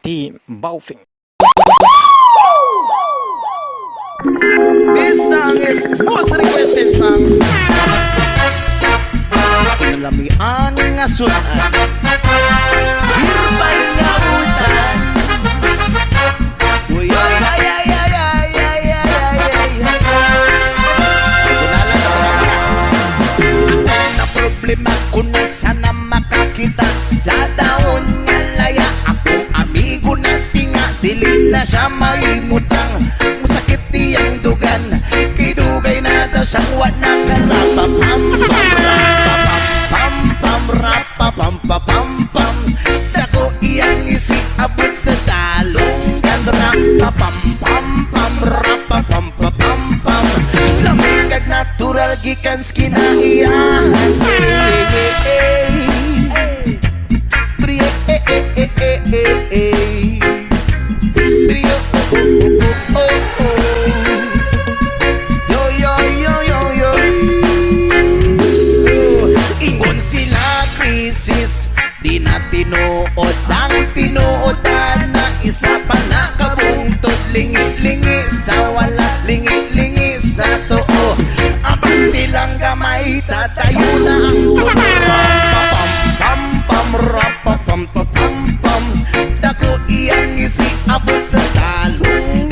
Team BAOFENG. This song is most requested song. Inalamian nga sunan, hirbal nga utan. Uy, ay, ay, ay, ay, ay, ay, ay, ay, ay. Na problema ko na sana makakita sa taon nga laya. Akong amigo na tinga, dili na siya maimutang. Masakit tiyang dugan, kidugay na ta siyang wanang karapapam. Pam-pam-pam-pam-pam. Dako iyang isiabot sa talong gandra. Pam-pam-pam-pam-pam-pam. Lamig kag natural gikan skinahiyan. Trio, ingon sila krisis, di na tinuod ang tinuodan na isa pa nakabungtod. Lingi-lingi sa wala, lingi-lingi sa too. Abang tilang gamay, tatayo na ang pam-pam-pam-pam-pam-pam-pam. Dako iyang isiabot sa talong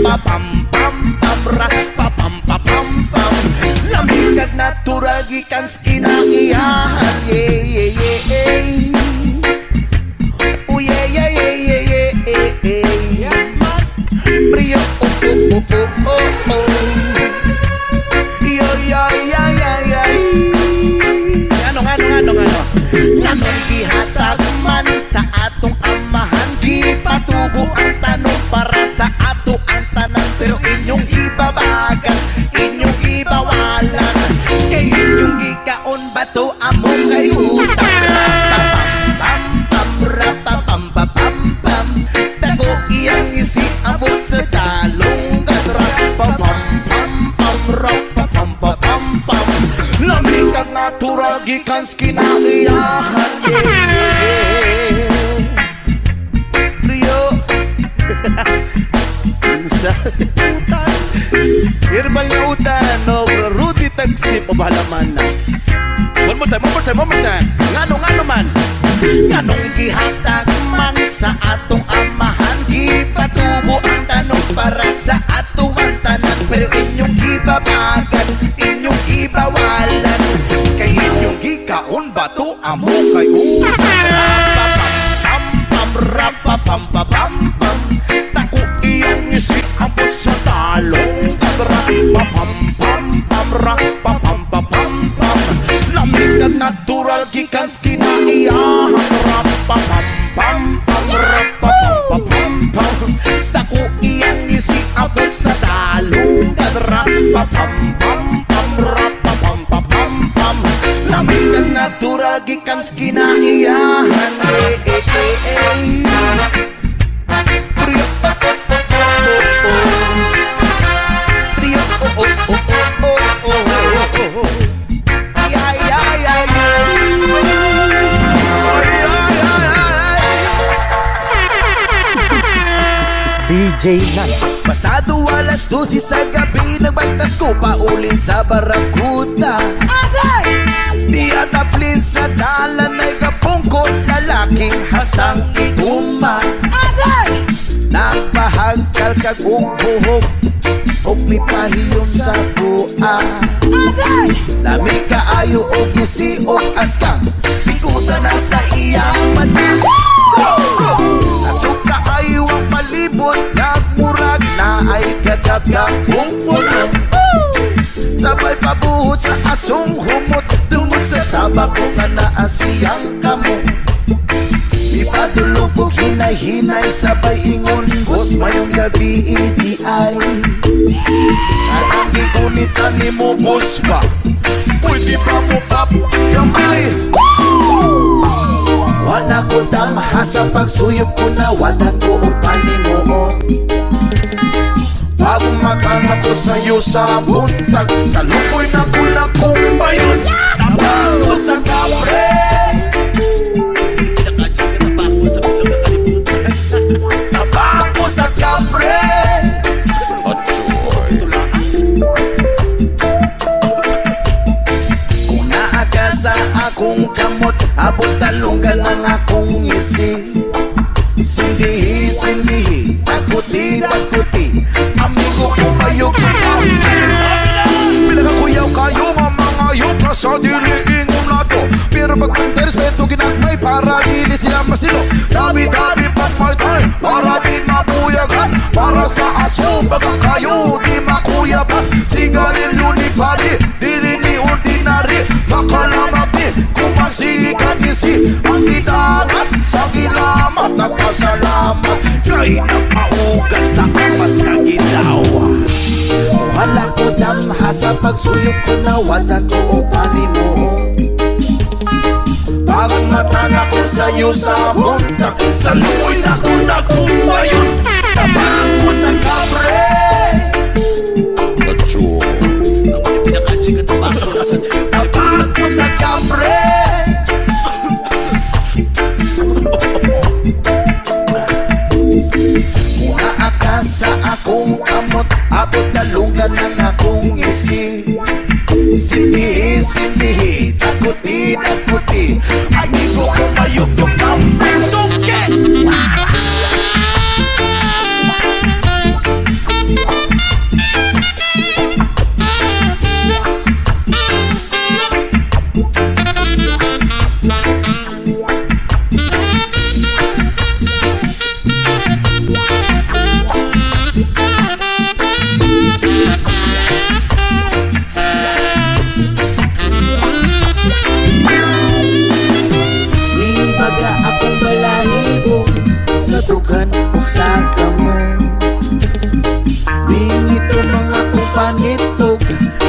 pam-pam-pam-pam-pam-pam. Lamig kag natural gikan skinahiyan. Yeah, yeah, yeah. Oh yeah, yeah, yeah, yeah, yeah, yeah. Yes, man. Brio, oh, oh, oh, oh, oh, oh. Yo, yo, yo, yo, yo. Ano. Nganong gihatag man sa atong amahan, gipatubo ang tanong para sa ato ang tanan. Pero inyong ibabagan, inyong ibawalan, kay inyong gikaon bato among kay utang. Pam-pam-pam-pam-pam-pam. Dago iyang isiabot sa talong gadra. Pam-pam-pam-pam-pam-pam. Lamig kag natural gikan skinahiyahan. Rio utan, herbal nga utan, no, Rudy tagsip o bahalaman na. One more time. Ngano man, nganong gihatag man sa atong amahan, gipatubo ang tanong para sa ato ang tanan. Pero inyong gibabagan, inyong gibawalan, kay inyong gikaon bato amo kay pam-pam-pam-pam-pam-pam. Naku iyang isiabot sa talong kadra. Pam-pam-pam-pam-pam-pam. Lamig kag natural gikan skinahiyahan. Pam-pam-pam-pam-pam-pam. Naku iyang isiabot sa talong kadra. Pam-pam-pam-pam-pam-pam. Lamig kag natural gikan skinahiyahan. DJ Nan. Pasado alas 12 sa gabi, nagbagtas ko paulin sa Barakuta. Agay! Di ataplin sa dalan ay kapungkot, lalaking hasang itumba. Agay! Nagpahagkal kag buhok, og may pahiyom sa kuha. Agay! Lami kaayo og gisiog askang, pikuta na sa iyang mata. Nasok kaayo ang palibot, nagmurag na ay kadagang puno. Sabay pabuhot sa asong humot, dumot sa tabako nga naasiyang kamo. Ipadulog ko hinay-hinay, sabay ingon, boss mayong gabi iti-ay. At ang gigunitan ni mo, boss ba? Pwede pa mo pap kamay. Wala ko tamaha sa pagsuyop ko na wadan ko o paninoo. Bago makanap ko sa'yo sa buntag, sa lupoy na kulak kong bayon, nabago sa kapre. Nakachika na ba ako sa mga kalibutan? sa diliingong nato. Pero pagpanta respeto ginagmay para dili sila masilo. Tabi-tabi pag may time para di mabuyagan. Para sa aso baga kayo di makuyaban. Sigarilyo ni pari, dili ni ordinary. Makalamati kung magsikat isi ang itangat sa gilamat at pasalamat. Kay napaugat sa amas kang ilawa. Wala ko damha sa pagsuyok ko na wala ko upani mo. Parang mata na ko sa'yo sa muntak. Sa luoy na ko nagkumayon. Tabang ko sa kabre. Macho naman pinakaching at tabang ko sa kabre. Maakas sa akong kamot. Abot na lungan ng akong isi. Sindihi, sindihi, takuti, takuti. Amigo ko mayugtog ng suke. Panitog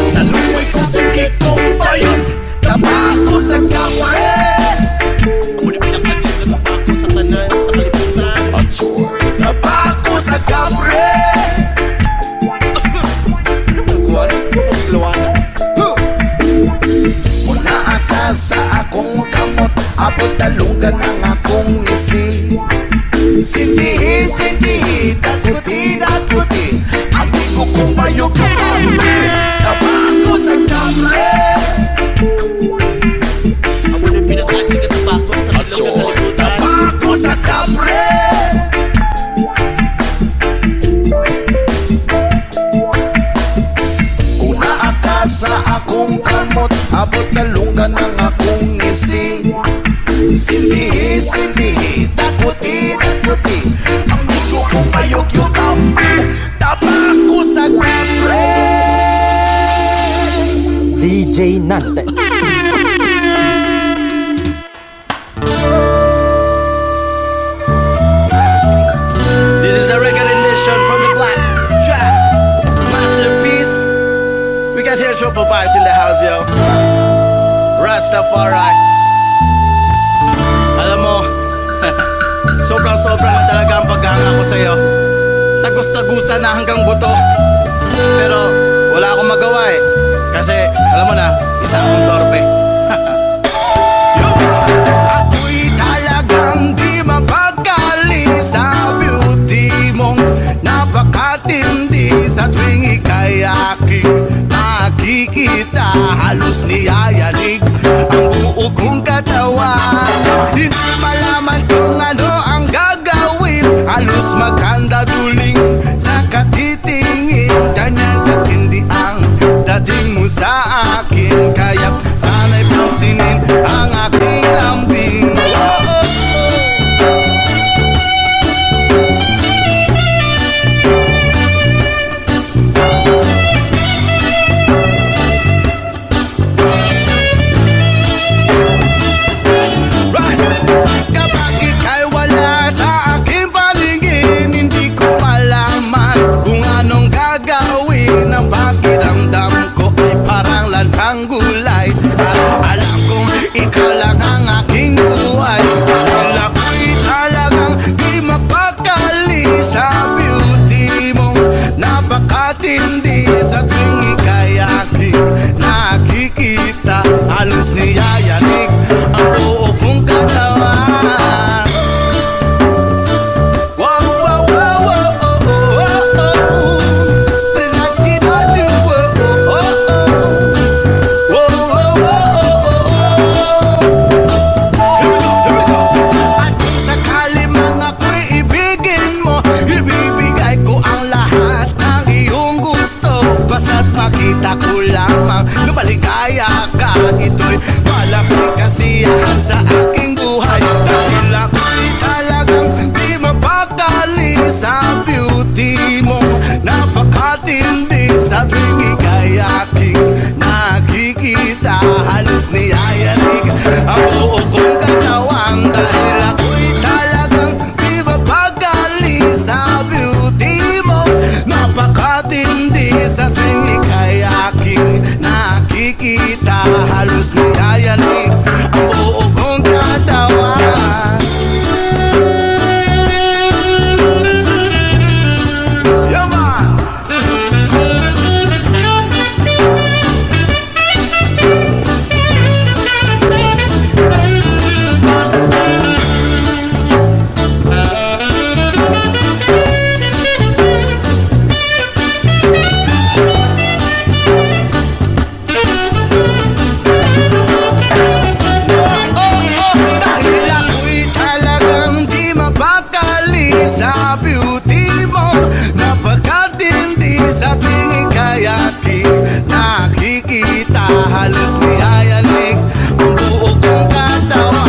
sa luway ko sige kong bayon. Tabako sa kamre. Muna pinakaching na tabako sa tanan sa kalibutan. Tabako sa kamre. Muna akas sa akong kamot. Abot talunggan ang akong isi. Sindihi, sindihi, takuti, takuti. Amigo kong mayok ng kamre. Tabako sa kamre. Amo na pinakaching na tabako sa kalibutan. Tabako sa kamre. Una akas sa akong kamot. Abot na lunggan ng akong isi. Sindihi, sindihi, takuti, takuti. Amigo kong mayok yung kamre. Tabako sa kamre. DJ Nante. This is a record edition from the Black Track Masterpiece. We got here Triple Vibes in the house, yo. Rastafari. Alam mo, sobrang-sobrang na talaga ang paghanga ko sa'yo. Tagos-tagusan na hanggang buto. Pero wala akong magawa eh. Kasi alam mo na, isa akong torpe. Ako'y talagang di mapagkali sa beauty mong napakatindi. Sa tuwing ika'y aking nakikita, halos niyayanig ang buo kong katawan. Hindi malaman kung ano ang gagawin, halos maganda duling sa katitingin. Ganyan katindi ang dating mo sa akin, kaya sana'y pansinin ang aking lambing. Kapag ika'y wala sa aking paligid, hindi ko malaman kung anong gagawin. Ang pakiramdam ko ay parang lantang gulay. At alam kong ikaw lang ang aking buhay. Dahil ako'y talagang di mapakali sa beauty mong napakatindi. Sa tuwing ika'y aking nakikita, halos niyayanig ang buo kong katawan. Wow, wow, wow, wow, oh, oh, oh, oh. Spread like it on you, oh, oh, oh, oh. Wow, wow, wow, oh, oh, oh. Here we go. At kung sakali man ako'y ibigin mo, ibibigay ko ang lahat ng iyong gusto. Basta't makita ko lamang na maligaya ka. ako'y malaking kasiyahan sa aking buhay. Dahil ako'y talagang di mapakali sa beauty mo. Napakatindi sa tuwing ika'y aking nakikita. Halos niyayanig ang buo kong katawan. Dahil ako'y talagang di mapakali sa beauty mo. Napakatindi sa tuwing ika'y aking nakikita. Halos niyayanig ang buo kong katawan. Yaman! Dahil ako'y talagang di mapakali sa beauty mo. Napakatindi sa tingin kaya aking nakikita. Halos niyayanig ang buo kong katawan.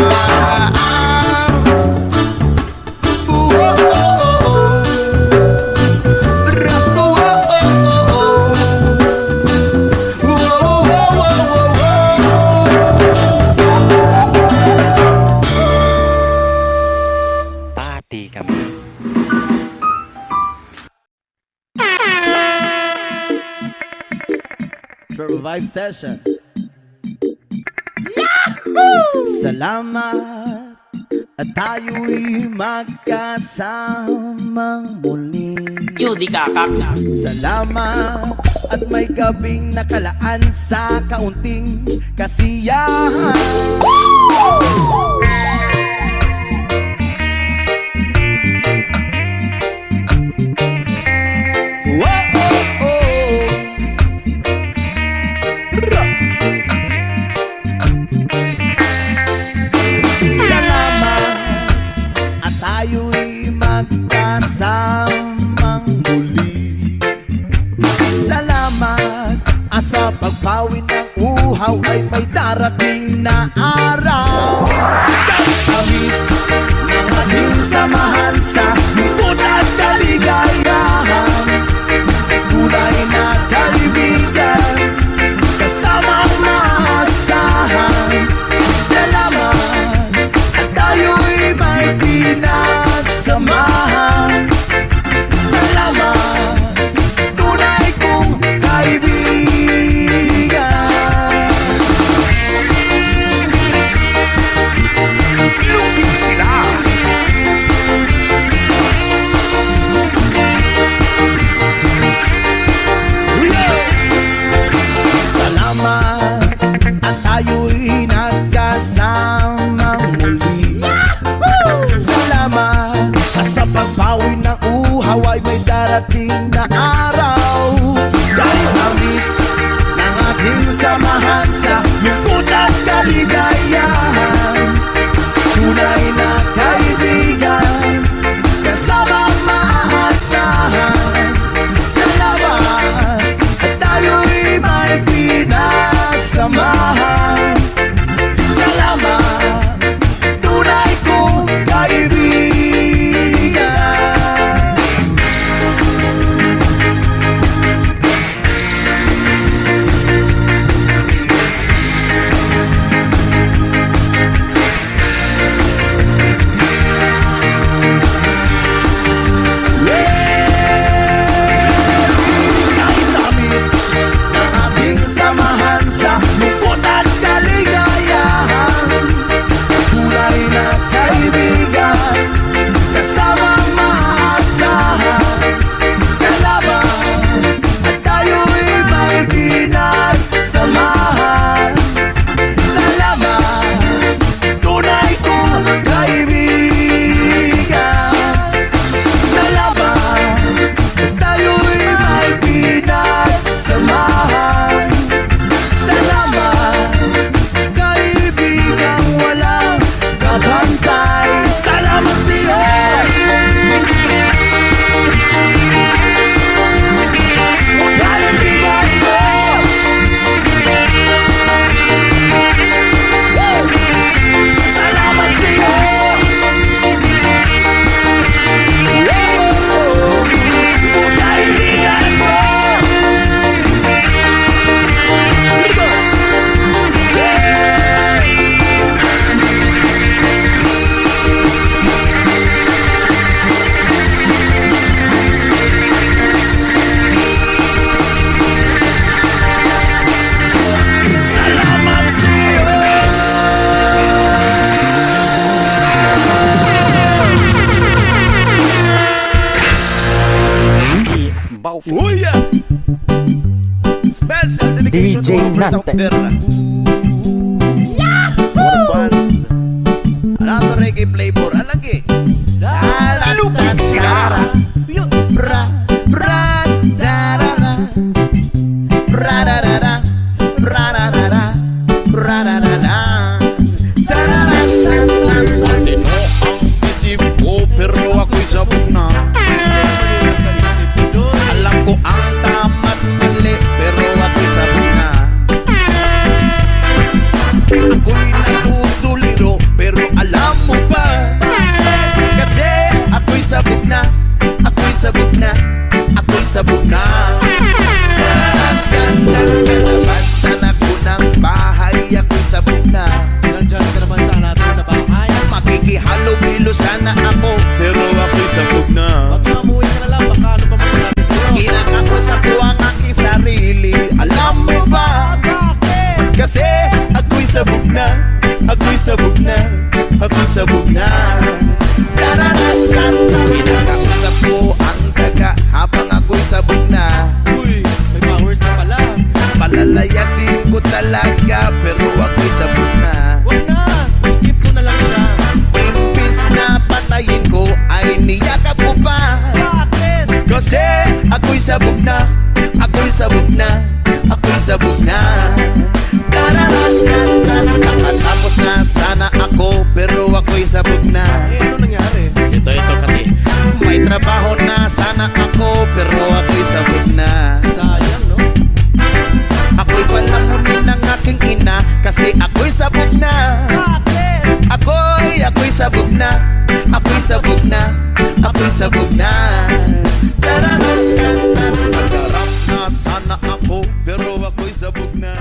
Pati kami. Revive session. Salamat at tayo'y magkasamang muli. Yudi kakak. Salamat at may gabing nakalaan sa kaunting kasiyahan. Salamat at tayo'y magkasamang muli. Salamat at sa pagpawi ng uhaw ay may darating na araw. Tamis ng ating samahan sa lungkot at kaligayahan. Tunay na kaibigan, kasamang maasahan. Salamat at tayo'y may pinagsamahan. Salamat, tunay kong kaibigan. Lupin sila. Salamat at tayo'y nagkasamang muli. Salamat at sa pagpawi ng uhaw ay may darating na araw. Kahit amis ng ating samahan sa lungkot at kaligayahan. Tunay na kaibigan, kasamang maaasahan. Salamat at tayo'y may pinagsamahan. Salamat, tunay kong kaibigan. BAOFENG. Oh yeah! Special dedication DJ to our friends out Nante. there. Our fans. Another reggae flavor. Alagi. Lupig sila. Bra, bra, da-da-da. Bra-da-da-da. Bra-da-da-da. Bra-da-da-da. Da-da-da-da-da. Matino ang isip ko, pero ako'y sabog na. Alam ko ang tama't mali, pero ako'y sabog na. Ako'y natutuliro, pero alam mo ba? Kasi ako'y sabog na. Ako'y sabog na. Ako'y sabog na. Labasan ako ng bahay, ako'y sabog na. Nandiyan ka naman sa natin na bahay. Makikihalo-bilo sana ako, pero ako'y sabog na. Pag mamuwi ka na lang, baka ano pa mangyari sa'yo? Kinakausap ko ang aking sarili. Alam mo ba? Bakit? Kasi ako'y sabog na. Ako'y sabog na. Ako'y sabog na. Kinakausap ko ang daga habang ako'y sabog na. Uy, may powers ka pala. Palalayasin ko talaga, pero ako'y sabog na. Huwag na, keep mo na lang siya. Imbis na patayin ko, ay niyakap ko pa. Bakit? Kasi ako'y sabog na. Ako'y sabog na. Ako'y sabog na. Nakatapos na sana ako, pero ako'y sabog na. Eh, ano nangyari? Ito kasi may trabaho na sana ako, pero ako'y sabog na. Sayang, no? Ako'y palamunin ng aking ina, kasi ako'y sabog na. Bakit? Ako'y sabog na. Ako'y sabog na. Ako'y sabog na. Magharap na sana ako, pero ako'y sabog na.